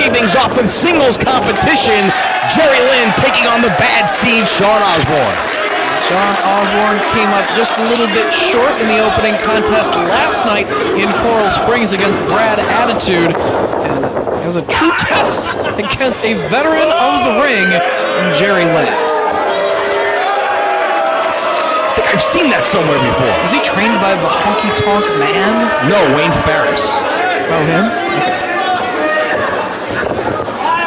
kicking things off with singles competition. Jerry Lynn taking on the bad seed, Shawn Osbourne. Shawn Osbourne came up just a little bit short in the opening contest last night in Coral Springs against Brad Attitude, and has a true test against a veteran of the ring, Jerry Lynn. I think I've seen that somewhere before. Is he trained by the Honky Tonk Man? No, Wayne Ferris. Oh, him?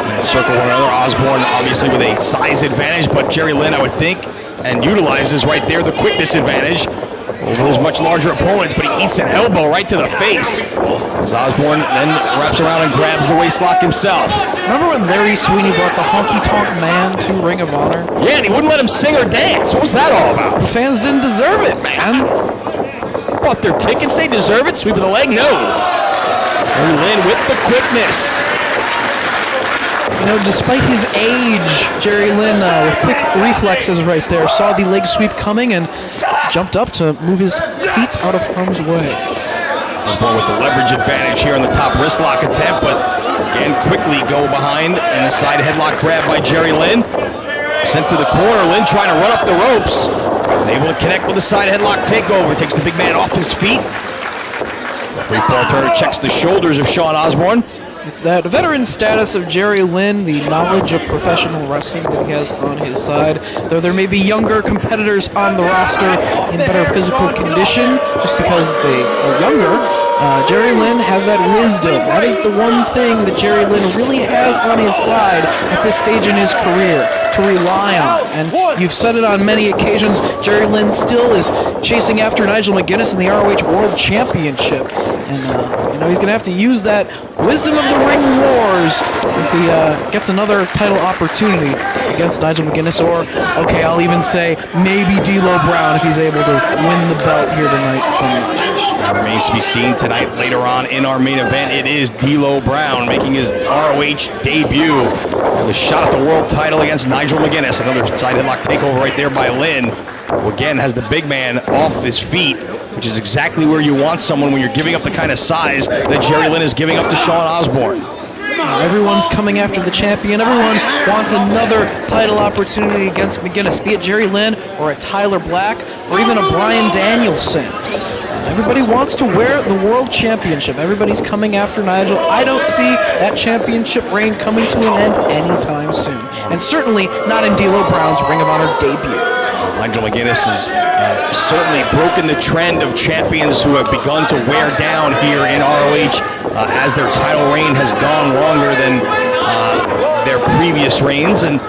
And circle one another. Osbourne obviously with a size advantage, but Jerry Lynn, I would think, and utilizes right there the quickness advantage over his much larger opponents, but he eats an elbow right to the face as Osbourne then wraps around and grabs the waistlock himself. Remember when Larry Sweeney brought the Honky Tonk Man to Ring of Honor? Yeah, and he wouldn't let him sing or dance. What was that all about? The fans didn't deserve it, man. Bought their tickets, they deserve it. Sweep of the leg, no. Jerry Lynn with the quickness. You know, despite his age, Jerry Lynn, with quick reflexes right there, saw the leg sweep coming and jumped up to move his feet out of harm's way. Osbourne with the leverage advantage here on the top wrist lock attempt, but again, quickly go behind and a side headlock grab by Jerry Lynn. Sent to the corner, Lynn trying to run up the ropes. Able to connect with a side headlock takeover. Takes the big man off his feet. Referee Paul Turner checks the shoulders of Shawn Osbourne. It's that veteran status of Jerry Lynn, the knowledge of professional wrestling that he has on his side. Though there may be younger competitors on the roster in better physical condition, just because they are younger, Jerry Lynn has that wisdom. That is the one thing that Jerry Lynn really has on his side at this stage in his career to rely on. And you've said it on many occasions, Jerry Lynn still is chasing after Nigel McGuinness in the ROH World Championship. And, he's going to have to use that wisdom of the ring wars if he gets another title opportunity against Nigel McGuinness, or, okay, I'll even say maybe D'Lo Brown if he's able to win the belt here tonight from That remains to be seen tonight. Later on in our main event, it is D'Lo Brown making his ROH debut. The shot at the world title against Nigel McGuinness. Another side headlock takeover right there by Lynn, who again has the big man off his feet, which is exactly where you want someone when you're giving up the kind of size that Jerry Lynn is giving up to Shawn Osbourne. Everyone's coming after the champion. Everyone wants another title opportunity against McGuinness, be it Jerry Lynn or a Tyler Black or even a Bryan Danielson. Everybody wants to wear the World Championship. Everybody's coming after Nigel. I don't see that championship reign coming to an end anytime soon. And certainly not in D'Lo Brown's Ring of Honor debut. Nigel McGuinness has certainly broken the trend of champions who have begun to wear down here in ROH as their title reign has gone longer than their previous reigns. And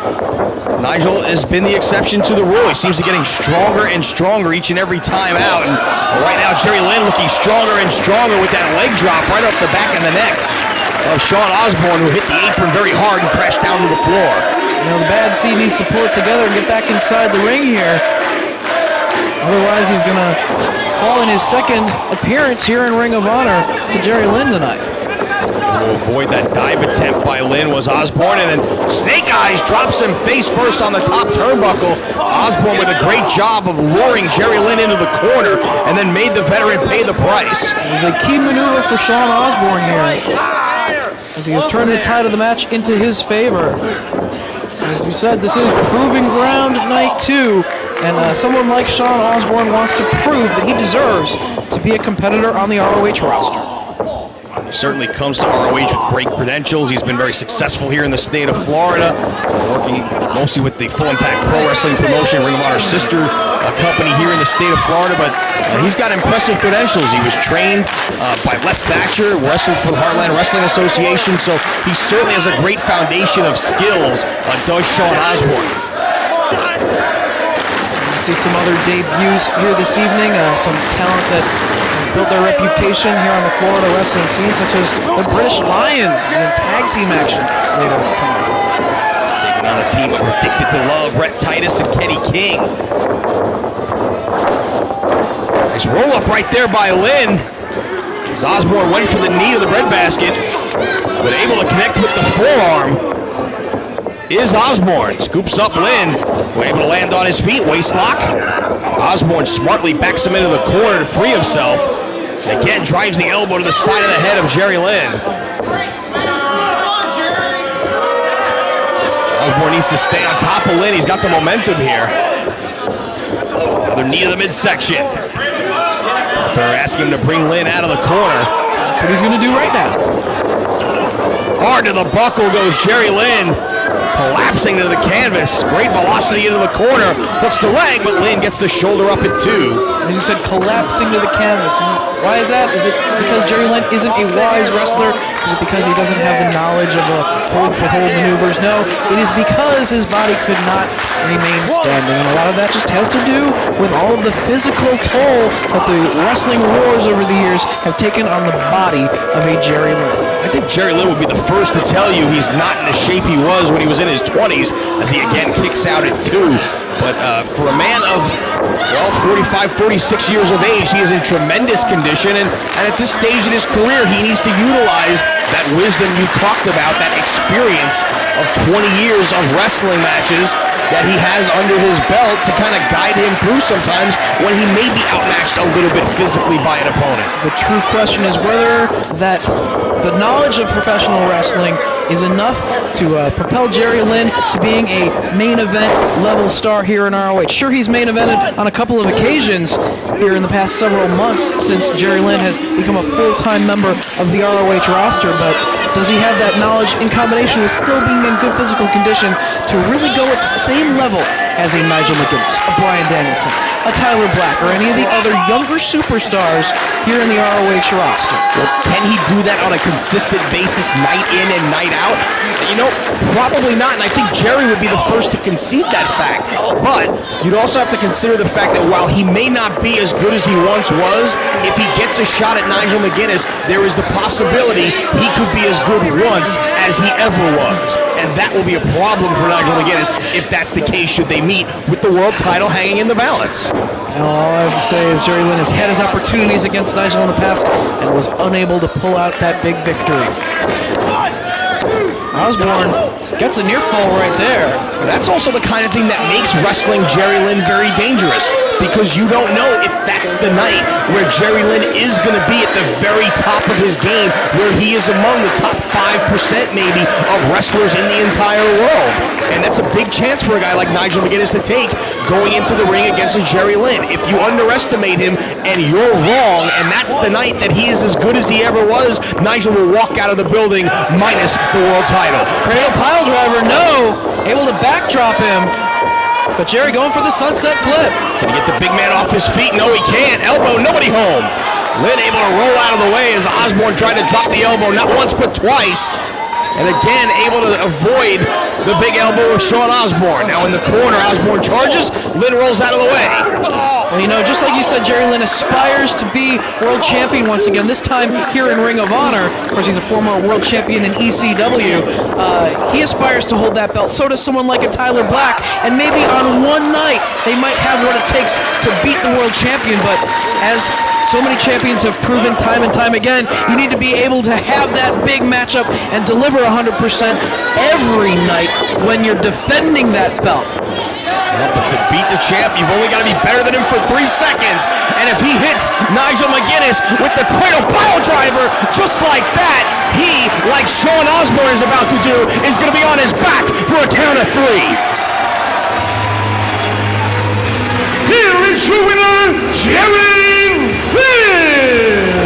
Nigel has been the exception to the rule. He seems to be getting stronger and stronger each and every time out. And right now, Jerry Lynn looking stronger and stronger with that leg drop right up the back of the neck of Shawn Osbourne, who hit the apron very hard and crashed down to the floor. The bad seed needs to pull it together and get back inside the ring here. Otherwise, he's going to fall in his second appearance here in Ring of Honor to Jerry Lynn tonight. To avoid that dive attempt by Lynn was Osbourne, and then Snake Eyes drops him face first on the top turnbuckle. Osbourne with a great job of luring Jerry Lynn into the corner and then made the veteran pay the price. It was a key maneuver for Shawn Osbourne here, as he has turned the tide of the match into his favor. As we said, this is proving ground night 2, and someone like Shawn Osbourne wants to prove that he deserves to be a competitor on the ROH roster. He certainly comes to ROH with great credentials. He's been very successful here in the state of Florida, working mostly with the Full Impact Pro Wrestling promotion, Ring of Honor sister company here in the state of Florida, but he's got impressive credentials. He was trained by Les Thatcher, wrestled for the Heartland Wrestling Association, so he certainly has a great foundation of skills, does Shawn Osbourne. See some other debuts here this evening, some talent that built their reputation here on the Florida wrestling scene, such as the British Lions in tag team action later tonight. Taking on a team we're addicted to love, Rhett Titus and Kenny King. Nice roll up right there by Lynn, as Osbourne went for the knee of the breadbasket, but able to connect with the forearm is Osbourne. Scoops up Lynn, able to land on his feet, waist lock. Osbourne smartly backs him into the corner to free himself. Again, drives the elbow to the side of the head of Jerry Lynn. needs to stay on top of Lynn. He's got the momentum here. Another knee to the midsection. They're asking him to bring Lynn out of the corner. That's what he's going to do right now. Hard to the buckle goes Jerry Lynn. Collapsing to the canvas. Great velocity into the corner. Hooks the leg, but Lynn gets the shoulder up at 2. As you said, collapsing to the canvas. And why is that? Is it because Jerry Lynn isn't a wise wrestler? Is it because he doesn't have the knowledge of hold-for-hold maneuvers? No, it is because his body could not remain standing. And a lot of that just has to do with all of the physical toll that the wrestling wars over the years have taken on the body of a Jerry Lynn. I think Jerry Lynn would be the first to tell you he's not in the shape he was when he was in his 20s, as he again kicks out at 2. But for a man of, 45, 46 years of age, he is in tremendous condition. And at this stage in his career, he needs to utilize that wisdom you talked about, that experience of 20 years of wrestling matches that he has under his belt to kind of guide him through sometimes when he may be outmatched a little bit physically by an opponent. The true question is whether the knowledge of professional wrestling is enough to propel Jerry Lynn to being a main event level star here in ROH. Sure, he's main evented on a couple of occasions here in the past several months since Jerry Lynn has become a full-time member of the ROH roster, but does he have that knowledge in combination with still being in good physical condition to really go at the same level as a Nigel McGuinness, a Bryan Danielson, a Tyler Black, or any of the other younger superstars here in the ROH roster? Well, can he do that on a consistent basis, night in and night out? Probably not, and I think Jerry would be the first to concede that fact. But you'd also have to consider the fact that while he may not be as good as he once was, if he gets a shot at Nigel McGuinness, there is the possibility he could be as good once as he ever was. And that will be a problem for Nigel McGuinness if that's the case, should they meet with the world title hanging in the balance. And all I have to say is Jerry Lynn has had his opportunities against Nigel in the past and was unable to pull out that big victory. Osbourne gets a near fall right there. That's also the kind of thing that makes wrestling Jerry Lynn very dangerous, because you don't know if that's the night where Jerry Lynn is going to be at the very top of his game, where he is among the top 5% maybe of wrestlers in the entire world. And that's a big chance for a guy like Nigel McGuinness to take going into the ring against a Jerry Lynn. If you underestimate him and you're wrong, and that's the night that he is as good as he ever was, Nigel will walk out of the building minus the world title. Cradle pile driver, no! Able to backdrop him. But Jerry going for the sunset flip. Can he get the big man off his feet? No, he can't. Elbow, nobody home. Lynn able to roll out of the way as Osbourne tried to drop the elbow, not once but twice. And again, able to avoid the big elbow of Shawn Osbourne. Now in the corner, Osbourne charges. Lynn rolls out of the way. Well, just like you said, Jerry Lynn aspires to be world champion once again, this time here in Ring of Honor. Of course, he's a former world champion in ECW. He aspires to hold that belt. So does someone like a Tyler Black. And maybe on one night, they might have what it takes to beat the world champion. But as so many champions have proven time and time again, you need to be able to have that big matchup and deliver 100% every night when you're defending that belt. But to beat the champ, you've only got to be better than him for 3 seconds. And if he hits Nigel McGuinness with the cradle pile driver just like that, he, like Shawn Osbourne is about to do, is going to be on his back for a count of 3. Here is your winner, Jerry Lynn!